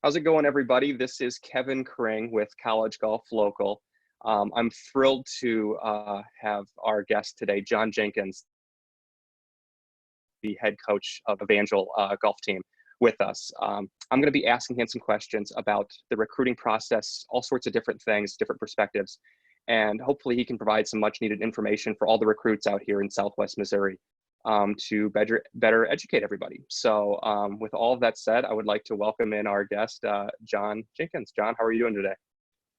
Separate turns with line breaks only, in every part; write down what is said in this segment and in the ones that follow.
How's it going, everybody? This is Kevin Kring with College Golf Local. I'm thrilled to have our guest today, Jon Jenkins, the head coach of Evangel golf team, with us. I'm going to be asking him some questions about the recruiting process, all sorts of different things, different perspectives, and hopefully he can provide some much needed information for all the recruits out here in Southwest Missouri to better educate everybody. So with all of that said, I would like to welcome in our guest, Jon Jenkins. Jon, how are you doing today?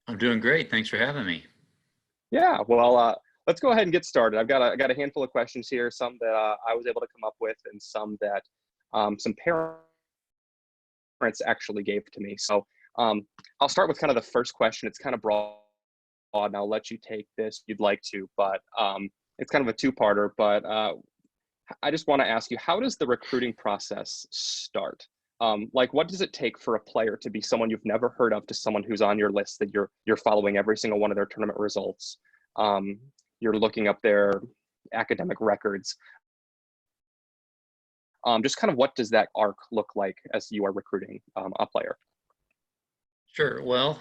I'm doing great. Thanks for having me.
Yeah, well, let's go ahead and get started. I've got a handful of questions here, some that I was able to come up with and some that some parents actually gave to me. So I'll start with kind of the first question. It's kind of broad, and I'll let you take this if you'd like to, but it's kind of a two-parter, but I just want to ask you, how does the recruiting process start? Like, what does it take for a player to be someone you've never heard of to someone who's on your list that you're following every single one of their tournament results? You're looking up their academic records. Just kind of what does that arc look like as you are recruiting a player?
Sure. Well,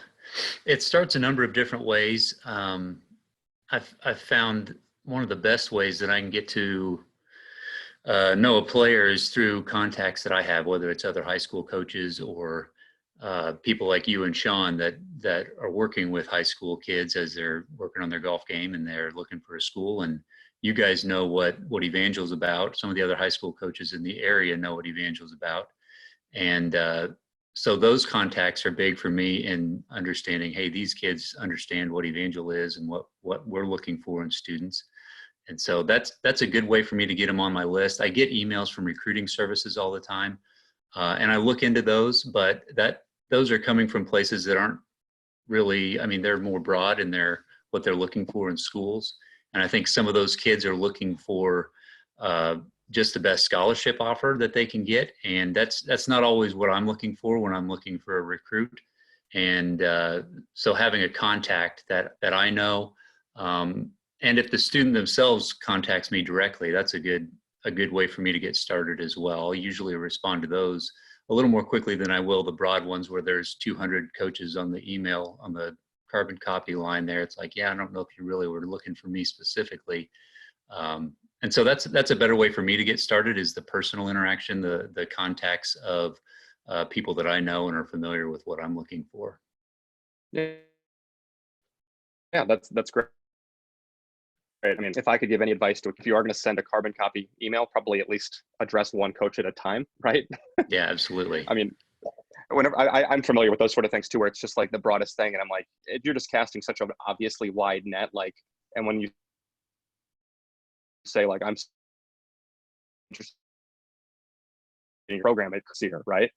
it starts a number of different ways. I've found one of the best ways that I can get to know a player is through contacts that I have, whether it's other high school coaches or people like you and Sean that are working with high school kids as they're working on their golf game and they're looking for a school. And you guys know what Evangel's about. Some of the other high school coaches in the area know what Evangel's about. And so those contacts are big for me in understanding, hey, these kids understand what Evangel is and what we're looking for in students. And so that's a good way for me to get them on my list. I get emails from recruiting services all the time, and I look into those, but those are coming from places that aren't really, I mean, they're more broad in what they're looking for in schools. And I think some of those kids are looking for just the best scholarship offer that they can get. And that's not always what I'm looking for when I'm looking for a recruit. And so having a contact that I know, and if the student themselves contacts me directly, that's a good way for me to get started as well. I'll usually respond to those a little more quickly than I will the broad ones where there's 200 coaches on the email, on the carbon copy line there. It's like, yeah, I don't know if you really were looking for me specifically. And so that's a better way for me to get started, is the personal interaction, the contacts of people that I know and are familiar with what I'm looking for.
Yeah, that's great. I mean, if I could give any advice if you are going to send a carbon copy email, probably at least address one coach at a time, right?
Yeah, absolutely.
I mean, whenever I'm familiar with those sort of things too, where it's just like the broadest thing, and I'm like, you're just casting such an obviously wide net, like, and when you say like, I'm interested in your program, it's here, right?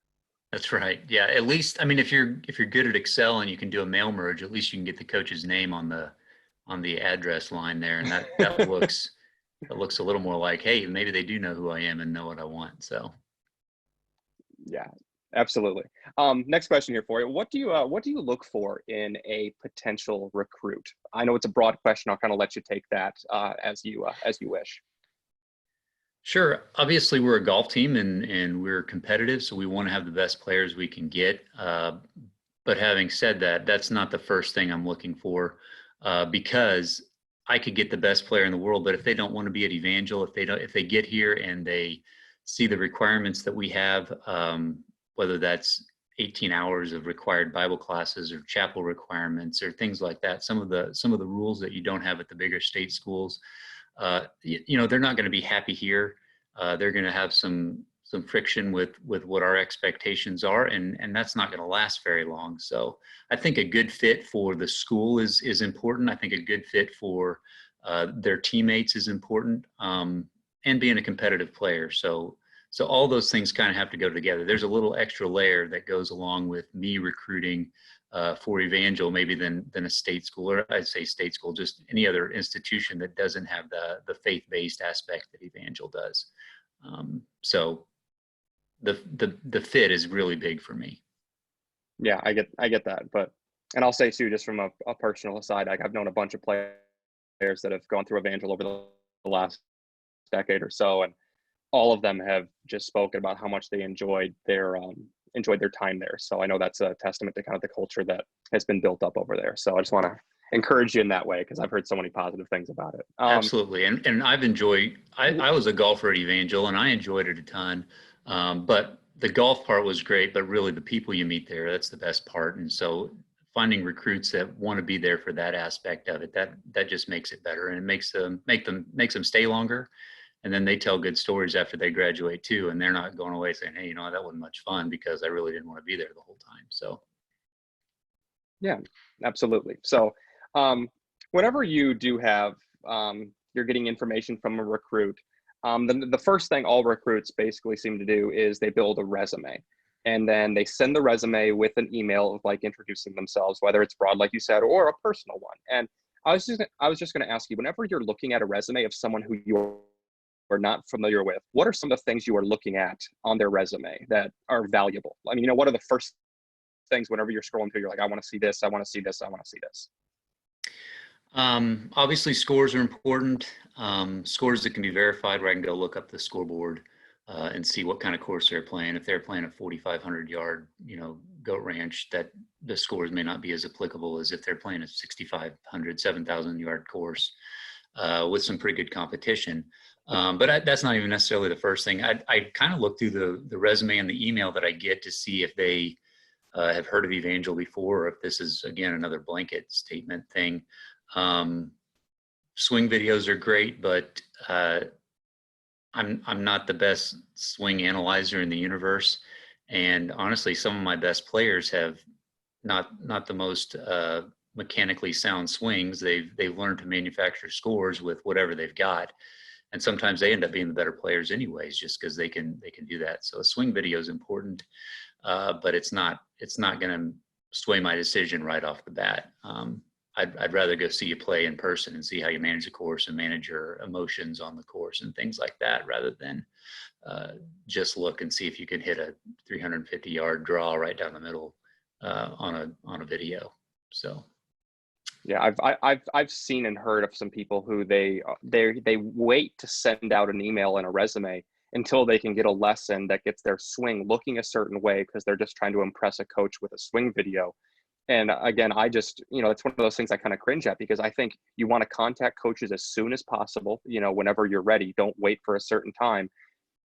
That's right. Yeah, at least, I mean, if you're good at Excel and you can do a mail merge, at least you can get the coach's name on the address line there, and that looks a little more like, hey, maybe they do know who I am and know what I want. So
yeah, absolutely. Next question here for you. What do you look for in a potential recruit? I know it's a broad question. I'll kind of let you take that as you wish.
sure. Obviously, we're a golf team and we're competitive, so we want to have the best players we can get. But having said that, that's not the first thing I'm looking for, because I could get the best player in the world, but if they don't want to be at Evangel, if they get here and they see the requirements that we have, whether that's 18 hours of required Bible classes or chapel requirements or things like that, some of the rules that you don't have at the bigger state schools, they're not going to be happy here. They're going to have some friction with what our expectations are, and that's not going to last very long. So I think a good fit for the school is important. I think a good fit for their teammates is important, and being a competitive player. So all those things kind of have to go together. There's a little extra layer that goes along with me recruiting for Evangel, maybe than a state school, or I'd say state school, just any other institution that doesn't have the faith-based aspect that Evangel does. So the fit is really big for me.
Yeah, I get that, and I'll say too, just from a personal aside, like I've known a bunch of players that have gone through Evangel over the last decade or so, and all of them have just spoken about how much they enjoyed their enjoyed their time there. So I know that's a testament to kind of the culture that has been built up over there. So I just want to encourage you in that way, because I've heard so many positive things about it.
Absolutely. And I've enjoyed, I was a golfer at Evangel and I enjoyed it a ton. But the golf part was great, but really the people you meet there, that's the best part. And so finding recruits that want to be there for that aspect of it, that just makes it better, and it makes them stay longer. And then they tell good stories after they graduate too. And they're not going away saying, hey, that wasn't much fun because I really didn't want to be there the whole time. So.
Yeah, absolutely. So whenever you do have, you're getting information from a recruit, the first thing all recruits basically seem to do is they build a resume. And then they send the resume with an email of like introducing themselves, whether it's broad, like you said, or a personal one. And I was just going to ask you, whenever you're looking at a resume of someone who you're not familiar with, what are some of the things you are looking at on their resume that are valuable? I mean, what are the first things whenever you're scrolling through, you're like, I want to see this, I want to see this, I want to see this?
Obviously scores are important. Scores that can be verified, where I can go look up the scoreboard and see what kind of course they're playing. If they're playing a 4,500 yard, goat ranch, that the scores may not be as applicable as if they're playing a 6,500, 7,000 yard course with some pretty good competition. But that's not even necessarily the first thing. I kind of look through the resume and the email that I get to see if they have heard of Evangel before, or if this is, again, another blanket statement thing. Swing videos are great, but I'm not the best swing analyzer in the universe. And honestly, some of my best players have not the most mechanically sound swings. They've learned to manufacture scores with whatever they've got. And sometimes they end up being the better players anyways, just because they can do that. So a swing video is important, but it's not going to sway my decision right off the bat. I'd rather go see you play in person and see how you manage the course and manage your emotions on the course and things like that, rather than just look and see if you can hit a 350-yard draw right down the middle on a video. So.
Yeah, I've seen and heard of some people who they wait to send out an email and a resume until they can get a lesson that gets their swing looking a certain way, because they're just trying to impress a coach with a swing video. And again, I just, it's one of those things I kind of cringe at, because I think you want to contact coaches as soon as possible, whenever you're ready. Don't wait for a certain time,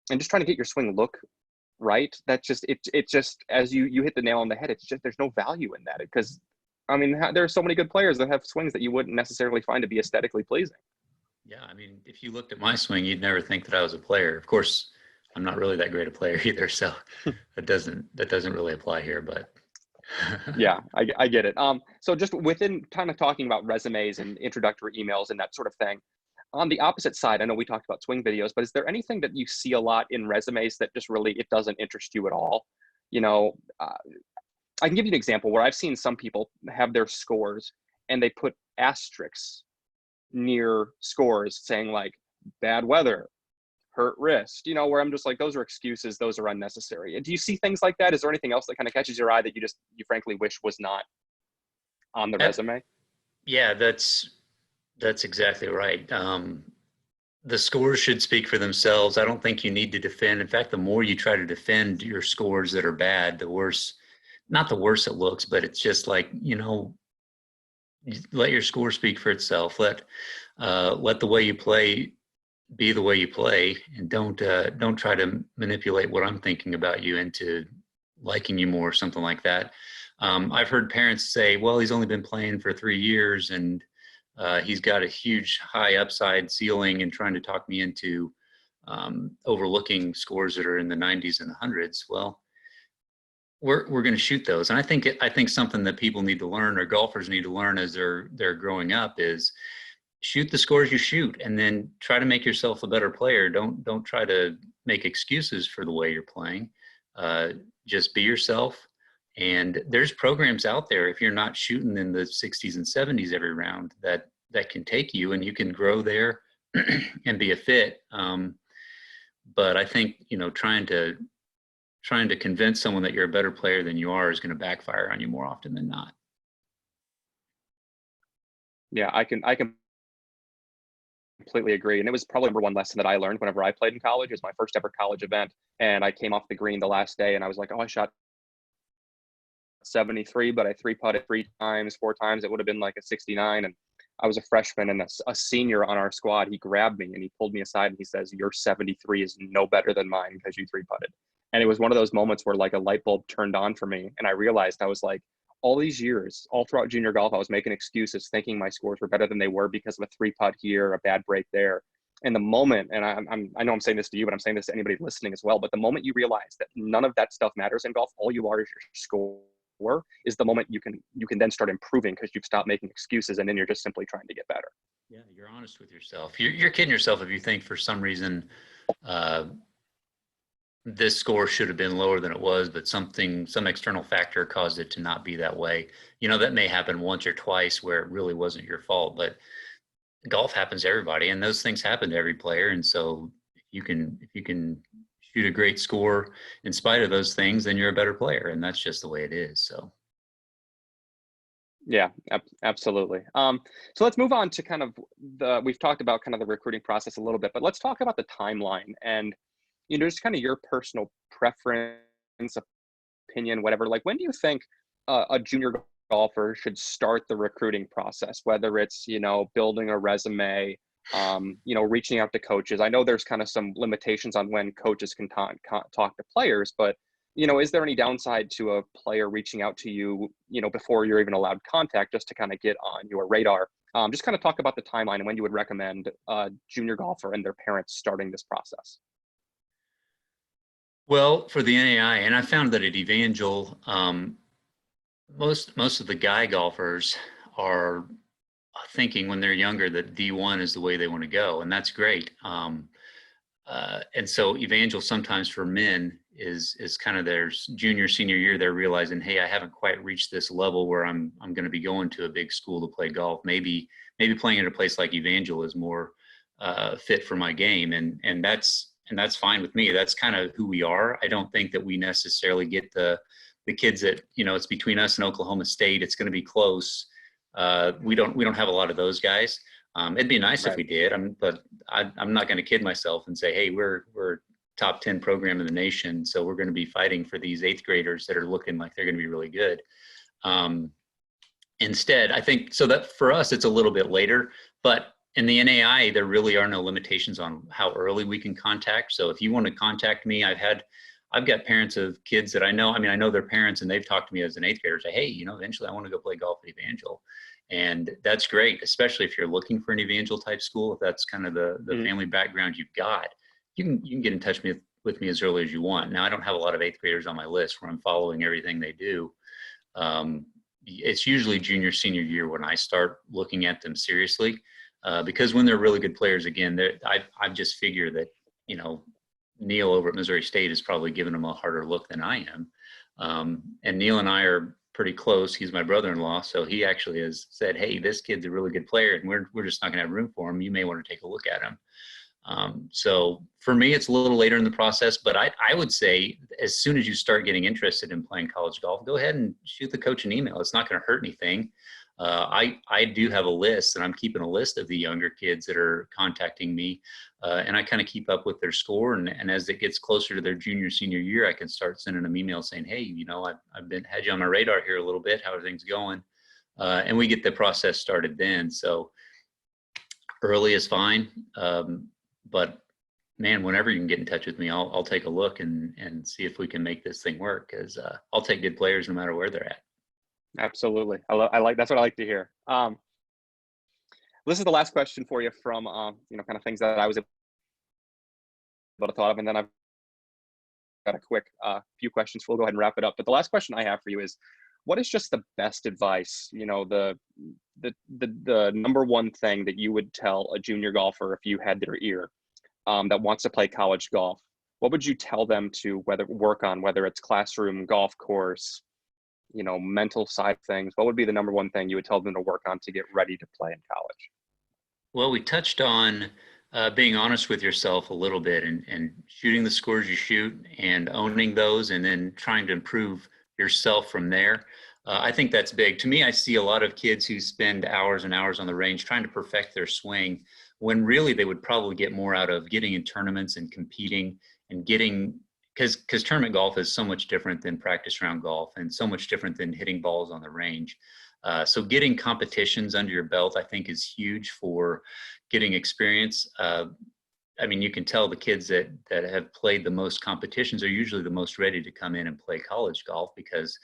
and just trying to get your swing look right. That's just, it just, as you hit the nail on the head, it's just, there's no value in that, because I mean, there are so many good players that have swings that you wouldn't necessarily find to be aesthetically pleasing.
Yeah, I mean, if you looked at my swing, you'd never think that I was a player. Of course, I'm not really that great a player either, so that doesn't really apply here. But
yeah, I get it. So just within kind of talking about resumes and introductory emails and that sort of thing, on the opposite side, I know we talked about swing videos, but is there anything that you see a lot in resumes that just really, it doesn't interest you at all? I can give you an example where I've seen some people have their scores and they put asterisks near scores saying like bad weather, hurt wrist, where I'm just like, those are excuses. Those are unnecessary. Do you see things like that? Is there anything else that kind of catches your eye that you frankly wish was not on the resume?
Yeah, that's exactly right. The scores should speak for themselves. I don't think you need to defend. In fact, the more you try to defend your scores that are bad, the worse. Not the worse it looks, but it's just like, let your score speak for itself. Let the way you play be the way you play, and don't try to manipulate what I'm thinking about you into liking you more or something like that. I've heard parents say, well, he's only been playing for 3 years and he's got a huge high upside ceiling, and trying to talk me into overlooking scores that are in the 90s and 100s. Well, we're going to shoot those. And I think something that people need to learn, or golfers need to learn as they're growing up, is shoot the scores you shoot, and then try to make yourself a better player. Don't try to make excuses for the way you're playing. Just be yourself. And there's programs out there, if you're not shooting in the 60s and 70s every round, that can take you and you can grow there and be a fit. But I think, trying to convince someone that you're a better player than you are is going to backfire on you more often than not.
Yeah, I can completely agree. And it was probably number one lesson that I learned whenever I played in college. It was my first ever college event. And I came off the green the last day and I was like, oh, I shot 73, but I three putted 3 times, 4 times. It would have been like a 69. And I was a freshman, and a senior on our squad, he grabbed me and he pulled me aside and he says, "Your 73 is no better than mine because you three putted." And it was one of those moments where like a light bulb turned on for me. And I realized, I was like, all these years, all throughout junior golf, I was making excuses, thinking my scores were better than they were because of a three putt here, a bad break there. And the moment, and I know I'm saying this to you, but I'm saying this to anybody listening as well, but the moment you realize that none of that stuff matters in golf, all you are is your score, is the moment you can then start improving, because you've stopped making excuses, and then you're just simply trying to get better.
Yeah, you're honest with yourself. You're kidding yourself if you think for some reason this score should have been lower than it was, but some external factor caused it to not be that way. You know, that may happen once or twice where it really wasn't your fault, but golf happens to everybody, and those things happen to every player. And so if you can shoot a great score in spite of those things, then you're a better player, and that's just the way it is. So
yeah, absolutely. So let's move on to kind of we've talked about kind of the recruiting process a little bit, but let's talk about the timeline and, just kind of your personal preference, opinion, whatever. Like, when do you think a junior golfer should start the recruiting process, whether it's, building a resume, reaching out to coaches? I know there's kind of some limitations on when coaches can talk to players, but, is there any downside to a player reaching out to you, before you're even allowed contact, just to kind of get on your radar? Just kind of talk about the timeline and when you would recommend a junior golfer and their parents starting this process.
Well, for the NAI, and I found that at Evangel, most of the guy golfers are thinking when they're younger that D1 is the way they want to go, and that's great. And so Evangel sometimes for men is kind of their junior, senior year. They're realizing, hey, I haven't quite reached this level where I'm going to be going to a big school to play golf. Maybe playing at a place like Evangel is more fit for my game, and that's fine with me. That's kind of who we are. I don't think that we necessarily get the kids that, it's between us and Oklahoma State, it's going to be close. We don't have a lot of those guys. It'd be nice if we did, but I'm not going to kid myself and say, hey, we're top 10 program in the nation, so we're going to be fighting for these 8th graders that are looking like they're going to be really good. Instead, I think so that for us it's a little bit later, but in the NAI there really are no limitations on how early we can contact. So if you want to contact me, I've got parents of kids that I know. I mean, I know their parents, and they've talked to me as an 8th grader, say, hey, eventually I want to go play golf at Evangel. And that's great, especially if you're looking for an Evangel type school. If that's kind of the family background you've got, you can get in touch with me as early as you want. Now, I don't have a lot of 8th graders on my list where I'm following everything they do. It's usually junior, senior year when I start looking at them seriously, because when they're really good players, again, I just figure that, Neil over at Missouri State is probably giving them a harder look than I am. And Neil and I are pretty close. He's my brother-in-law, so he actually has said, hey, this kid's a really good player, and we're just not going to have room for him. You may want to take a look at him. So for me, it's a little later in the process, but I would say as soon as you start getting interested in playing college golf, go ahead and shoot the coach an email. It's not going to hurt anything. I do have a list, and I'm keeping a list of the younger kids that are contacting me, and I kind of keep up with their score. And as it gets closer to their junior, senior year, I can start sending them emails saying, hey, I've had you on my radar here a little bit. How are things going? And we get the process started then. So early is fine. But man, whenever you can get in touch with me, I'll take a look and see if we can make this thing work, because I'll take good players no matter where they're at.
Absolutely. That's what I like to hear. This is the last question for you from, kind of things that I was able to thought of, and then I've got a quick few questions. We'll go ahead and wrap it up. But the last question I have for you is, what is just the best advice, the number one thing that you would tell a junior golfer if you had their ear, that wants to play college golf? What would you tell them to work on, whether it's classroom, golf course, mental side things? What would be the number one thing you would tell them to work on to get ready to play in college?
Well, we touched on being honest with yourself a little bit, and shooting the scores you shoot and owning those, and then trying to improve yourself from there. I think that's big. To me, I see a lot of kids who spend hours and hours on the range trying to perfect their swing, when really they would probably get more out of getting in tournaments and competing and because tournament golf is so much different than practice round golf and so much different than hitting balls on the range. So getting competitions under your belt, I think, is huge for getting experience. I mean, you can tell the kids that have played the most competitions are usually the most ready to come in and play college golf, because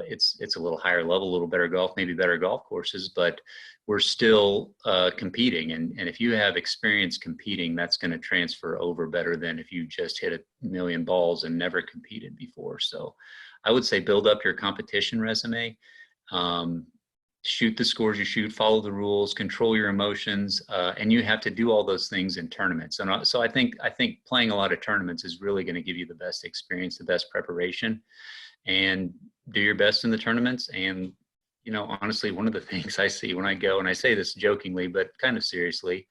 it's a little higher level, a little better golf, maybe better golf courses, but we're still competing. And if you have experience competing, that's going to transfer over better than if you just hit a million balls and never competed before. So I would say build up your competition resume. Shoot the scores you shoot, follow the rules, control your emotions, and you have to do all those things in tournaments. And so I think playing a lot of tournaments is really going to give you the best experience, the best preparation, and do your best in the tournaments. And honestly, one of the things I see when I go, and I say this jokingly but kind of seriously,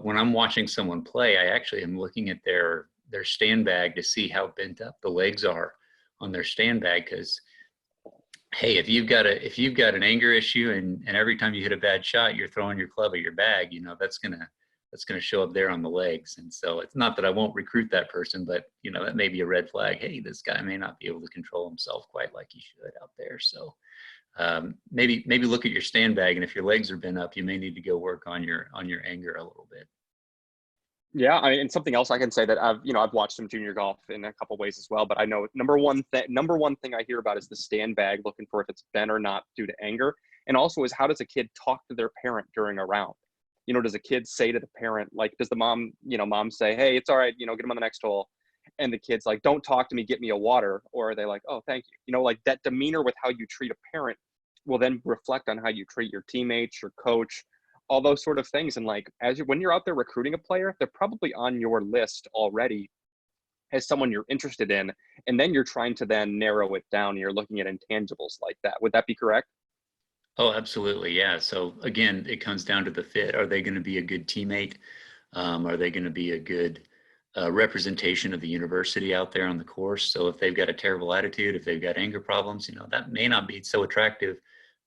when I'm watching someone play, I actually am looking at their stand bag to see how bent up the legs are on their stand bag, because hey, if you've got an anger issue and every time you hit a bad shot, you're throwing your club at your bag, that's gonna show up there on the legs. And so it's not that I won't recruit that person, but that may be a red flag. Hey, this guy may not be able to control himself quite like he should out there. So maybe look at your stand bag, and if your legs are bent up, you may need to go work on your anger a little bit.
Yeah, I mean, and something else I can say that I've watched some junior golf in a couple ways as well, but I know number one thing I hear about is the stand bag, looking for if it's bent or not due to anger. And also is, how does a kid talk to their parent during a round? Does a kid say to the parent, like, does the mom say, hey, it's all right, get him on the next hole? And the kid's like, don't talk to me, get me a water. Or are they like, oh, thank you? Like that demeanor with how you treat a parent will then reflect on how you treat your teammates, your coach, all those sort of things. And like, when you're out there recruiting a player, they're probably on your list already as someone you're interested in. And then you're trying to then narrow it down. And you're looking at intangibles like that. Would that be correct?
Oh, absolutely. Yeah. So again, it comes down to the fit. Are they going to be a good teammate? Are they going to be a good representation of the university out there on the course? So if they've got a terrible attitude, if they've got anger problems, that may not be so attractive,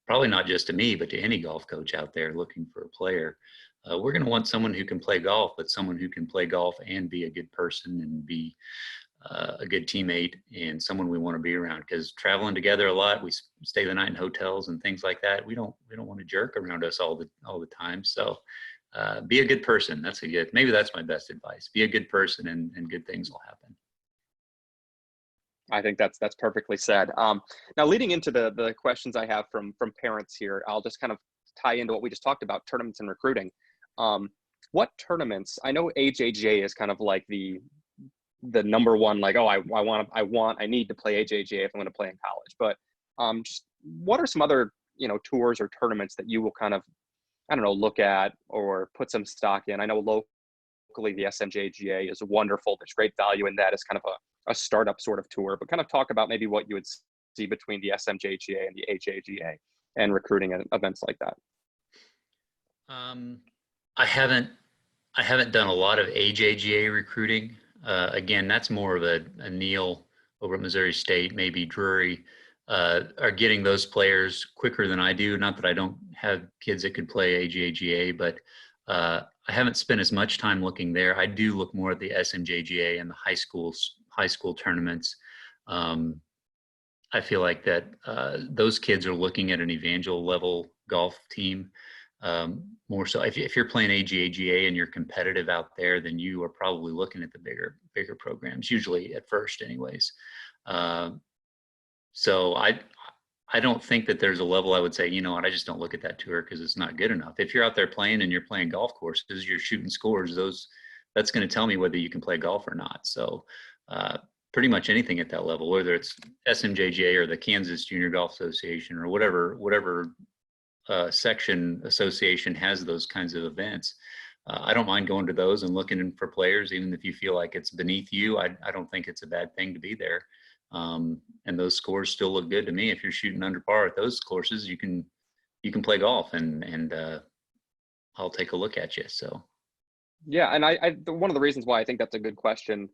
probably not just to me, but to any golf coach out there looking for a player. We're going to want someone who can play golf, but someone who can play golf and be a good person and be a good teammate, and someone we want to be around, because traveling together a lot, we stay the night in hotels and things like that. We don't want a jerk around us all the time. So be a good person. Maybe that's my best advice. Be a good person, and good things will happen.
I think that's perfectly said. Now, leading into the questions I have from parents here, I'll just kind of tie into what we just talked about, tournaments and recruiting. What tournaments? I know AJGA is kind of like the number one, like, oh, I need to play AJGA if I'm going to play in college. But just what are some other tours or tournaments that you will kind of, I don't know, look at or put some stock in? I know locally the SMJGA is wonderful. There's great value in that as kind of a startup sort of tour, but kind of talk about maybe what you would see between the SMJGA and the AJGA and recruiting at events like that.
I haven't done a lot of AJGA recruiting. Again, that's more of a Neil over at Missouri State, maybe Drury, are getting those players quicker than I do. Not that I don't have kids that could play AJGA, but I haven't spent as much time looking there. I do look more at the SMJGA and the high school tournaments. I feel like that those kids are looking at an Evangel level golf team more so. If you're playing AJGA and you're competitive out there, then you are probably looking at the bigger programs, usually at first anyways. So I don't think that there's a level I would say, I just don't look at that tour because it's not good enough. If you're out there playing and you're playing golf courses, you're shooting scores, that's going to tell me whether you can play golf or not. So pretty much anything at that level, whether it's SMJGA or the Kansas Junior Golf Association or whatever section association has those kinds of events. I don't mind going to those and looking for players, even if you feel like it's beneath you. I don't think it's a bad thing to be there. And those scores still look good to me. If you're shooting under par at those courses, you can play golf, and I'll take a look at you. So,
yeah, and one of the reasons why I think that's a good question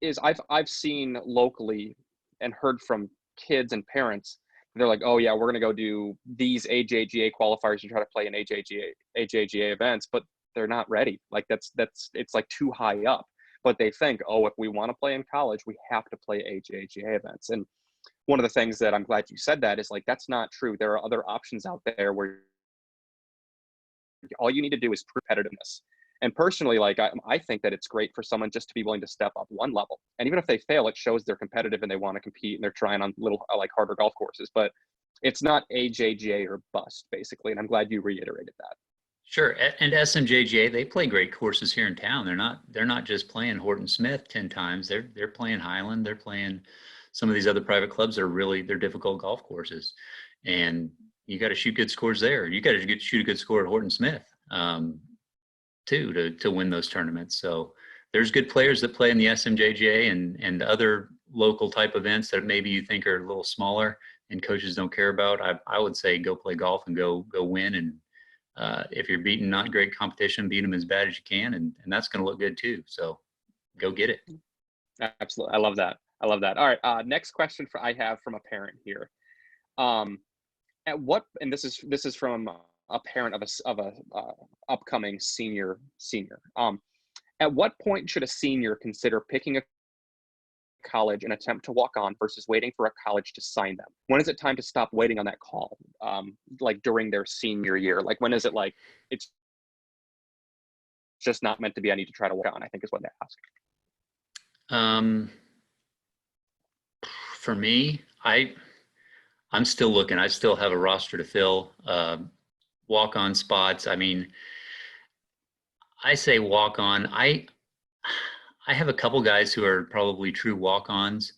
is I've seen locally and heard from kids and parents. They're like, oh yeah, we're gonna go do these AJGA qualifiers and try to play in AJGA events, but they're not ready. Like it's like too high up. but they think, oh, if we want to play in college, we have to play AJGA events. And one of the things that I'm glad you said that is like, that's not true. There are other options out there where all you need to do is competitiveness. And personally, like I think that it's great for someone just to be willing to step up one level. And even if they fail, it shows they're competitive and they want to compete and they're trying on little like harder golf courses. But it's not AJGA or bust, basically. And I'm glad you reiterated that.
Sure. And SMJGA, they play great courses here in town. They're not just playing Horton Smith 10 times. They're playing Highland. They're playing some of these other private clubs that are they're difficult golf courses. And you got to shoot good scores there. You got to shoot a good score at Horton Smith too to win those tournaments. So there's good players that play in the SMJGA and other local type events that maybe you think are a little smaller and coaches don't care about. I would say go play golf and go win. And if you're beating not great competition, beat them as bad as you can, and that's going to look good too. So go get it.
Absolutely. I love that. All right. Next question I have from a parent here. At what, and this is from a parent of a upcoming senior. At what point should a senior consider picking a college and attempt to walk on versus waiting for a college to sign them? When is it time to stop waiting on that call? Like during their senior year, like when is it like it's just not meant to be? I need to try to walk on, I think is what they ask.
For me, I'm still looking. I still have a roster to fill. Walk-on spots. I mean, I say walk-on. I have a couple guys who are probably true walk-ons,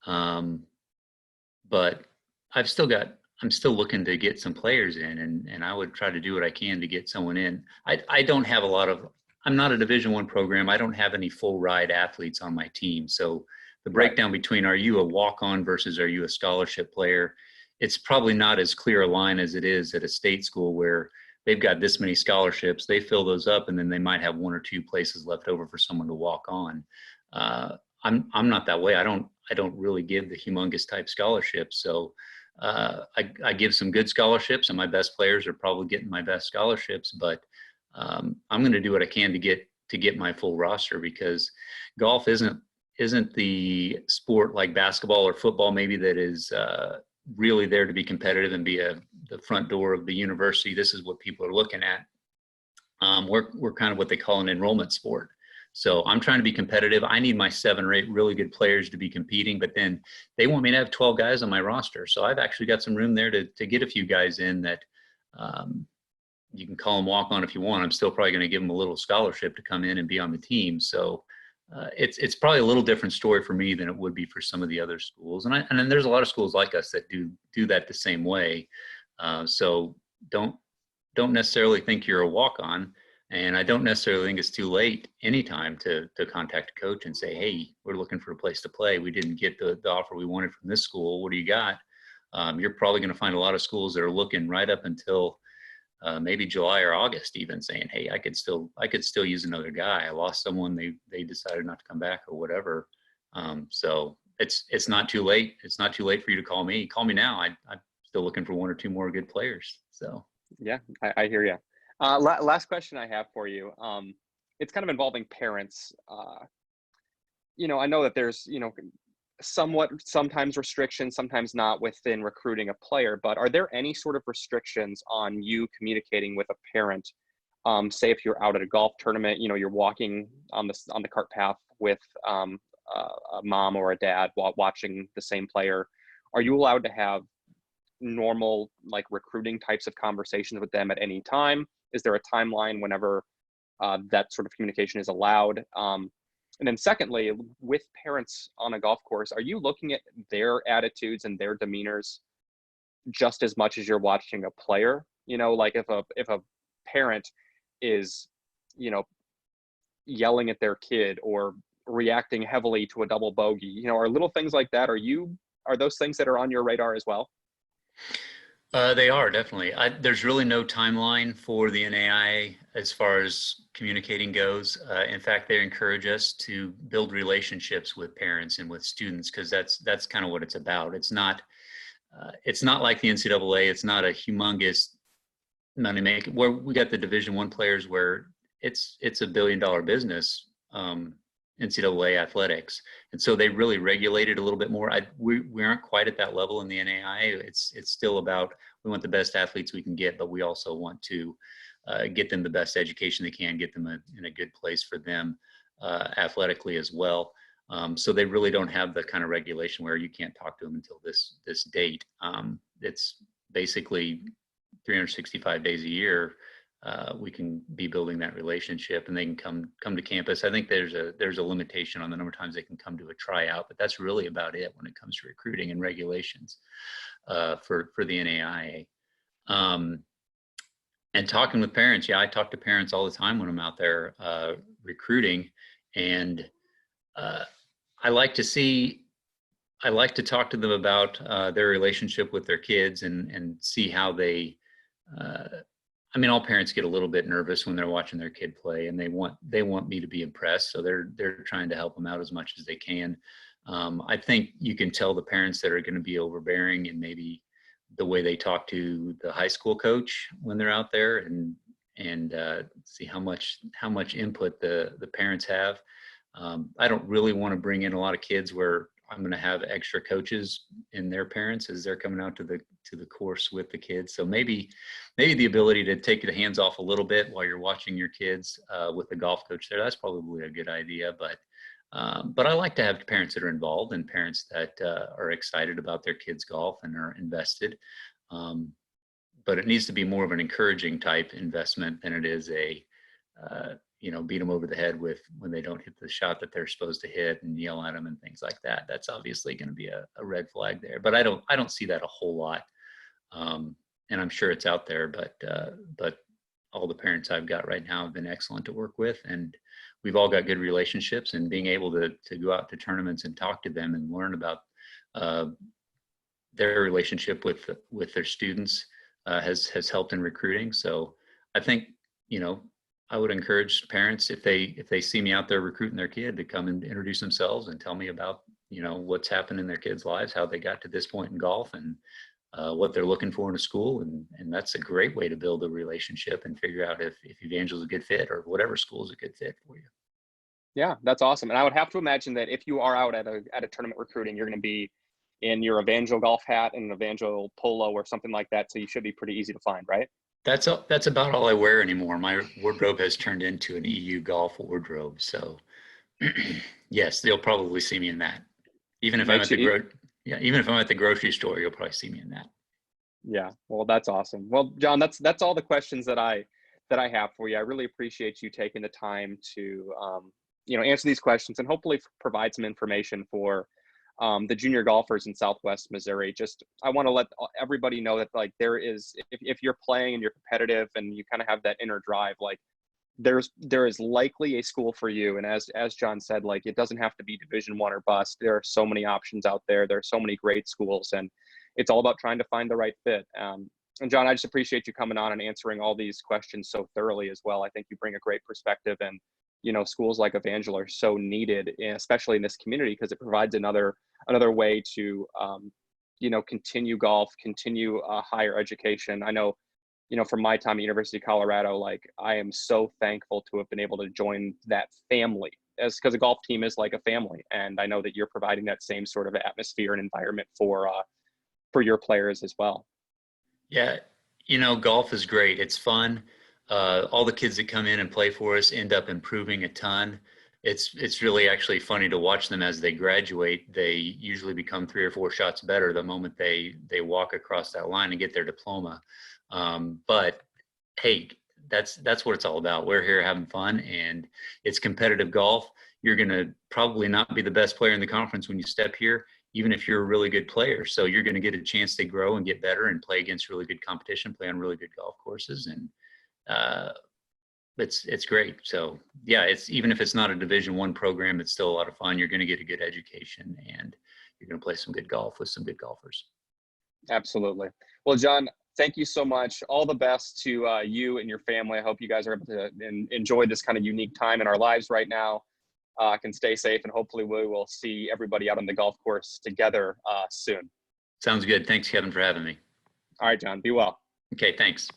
but I'm still looking to get some players in, and I would try to do what I can to get someone in. I don't have I'm not a Division I program. I don't have any full ride athletes on my team. So the breakdown between are you a walk-on versus are you a scholarship player, it's probably not as clear a line as it is at a state school where they've got this many scholarships, they fill those up, and then they might have one or two places left over for someone to walk on. I'm not that way. I don't really give the humongous type scholarships. So I give some good scholarships, and my best players are probably getting my best scholarships, but I'm going to do what I can to get my full roster, because golf isn't the sport like basketball or football maybe that is really there to be competitive and be the front door of the university. This is what people are looking at. We're kind of what they call an enrollment sport. So I'm trying to be competitive. I need my 7 or 8 really good players to be competing, but then they want me to have 12 guys on my roster. So I've actually got some room there to get a few guys in that you can call them walk on if you want. I'm still probably going to give them a little scholarship to come in and be on the team. So it's probably a little different story for me than it would be for some of the other schools. And then there's a lot of schools like us that do that the same way. So don't necessarily think you're a walk-on. And I don't necessarily think it's too late anytime to contact a coach and say, hey, we're looking for a place to play. We didn't get the offer we wanted from this school. What do you got? You're probably going to find a lot of schools that are looking right up until maybe July or August, even saying, hey, I could still use another guy. I lost someone. They decided not to come back or whatever. So it's not too late. It's not too late for you to call me. Call me now. I'm still looking for 1 or 2 more good players. So
yeah, I hear you. Last question I have for you. It's kind of involving parents. I know that there's, sometimes restrictions, sometimes not within recruiting a player, but are there any sort of restrictions on you communicating with a parent? Say if you're out at a golf tournament, you're walking on the cart path with a mom or a dad while watching the same player. Are you allowed to have normal like recruiting types of conversations with them at any time? Is there a timeline whenever that sort of communication is allowed? And then secondly, with parents on a golf course, are you looking at their attitudes and their demeanors just as much as you're watching a player? Like if a parent is, yelling at their kid or reacting heavily to a double bogey, are little things like that. Are those things that are on your radar as well?
They are definitely. There's really no timeline for the NAIA as far as communicating goes. In fact, they encourage us to build relationships with parents and with students, because that's kind of what it's about. It's not like the NCAA. It's not a humongous money making where we got the Division I players where it's $1 billion business. NCAA athletics. And so they really regulate it a little bit more. We aren't quite at that level in the NAI. It's still about, we want the best athletes we can get, but we also want to get them the best education they can, get them in a good place for them athletically as well. So they really don't have the kind of regulation where you can't talk to them until this date. It's basically 365 days a year. We can be building that relationship, and they can come to campus. I think there's a limitation on the number of times they can come to a tryout, but that's really about it when it comes to recruiting and regulations for the NAIA. And talking with parents, yeah, I talk to parents all the time when I'm out there recruiting, and I like to talk to them about their relationship with their kids and see how they. I mean, all parents get a little bit nervous when they're watching their kid play, and they want me to be impressed, so they're trying to help them out as much as they can. I think you can tell the parents that are going to be overbearing, and maybe the way they talk to the high school coach when they're out there, and see how much input the parents have. I don't really want to bring in a lot of kids where I'm going to have extra coaches and their parents as they're coming out to the course with the kids. So maybe the ability to take the hands off a little bit while you're watching your kids with the golf coach there, that's probably a good idea. But I like to have parents that are involved and parents that are excited about their kids' golf and are invested. But it needs to be more of an encouraging type investment than it is a beat them over the head with when they don't hit the shot that they're supposed to hit and yell at them and things like that. That's obviously going to be a red flag there. But I don't see that a whole lot, and I'm sure it's out there. But all the parents I've got right now have been excellent to work with, and we've all got good relationships. And being able to go out to tournaments and talk to them and learn about their relationship with their students has helped in recruiting. So I think I would encourage parents, if they see me out there recruiting their kid, to come and introduce themselves and tell me about what's happened in their kids' lives, how they got to this point in golf, and what they're looking for in a school. And that's a great way to build a relationship and figure out if Evangel is a good fit or whatever school is a good fit for you.
Yeah, that's awesome. And I would have to imagine that if you are out at a tournament recruiting, you're going to be in your Evangel golf hat and an Evangel polo or something like that. So you should be pretty easy to find, right?
That's about all I wear anymore. My wardrobe has turned into an EU golf wardrobe. So yes, they'll probably see me in that. Even if I'm at the grocery store, you'll probably see me in that. Yeah.
Well, that's awesome. Well, Jon, that's all the questions that I have for you. I really appreciate you taking the time to answer these questions and hopefully provide some information for the junior golfers in Southwest Missouri. I want to let everybody know that there is, if you're playing and you're competitive and you kind of have that inner drive, there is likely a school for you. And as Jon said, it doesn't have to be Division I or bust. There are so many options out there. There are so many great schools, and it's all about trying to find the right fit. And Jon, I just appreciate you coming on and answering all these questions so thoroughly as well. I think you bring a great perspective, and schools like Evangel are so needed, especially in this community, because it provides another way to continue golf, continue higher education. I know from my time at University of Colorado, I am so thankful to have been able to join that family, because a golf team is like a family, and I know that you're providing that same sort of atmosphere and environment for your players as well.
Yeah, golf is great. It's fun. All the kids that come in and play for us end up improving a ton. It's really actually funny to watch them as they graduate. They usually become 3 or 4 shots better the moment they walk across that line and get their diploma. But hey, that's what it's all about. We're here having fun, and it's competitive golf. You're going to probably not be the best player in the conference when you step here, even if you're a really good player. So you're going to get a chance to grow and get better and play against really good competition, play on really good golf courses. And it's great. So yeah, even if it's not a Division I program, it's still a lot of fun. You're going to get a good education, and you're going to play some good golf with some good golfers.
Absolutely. Well, Jon, thank you so much. All the best to you and your family. I hope you guys are able to enjoy this kind of unique time in our lives right now. Can stay safe, and hopefully we will see everybody out on the golf course together soon.
Sounds good. Thanks, Kevin, for having me.
All right, Jon, be well.
Okay, thanks.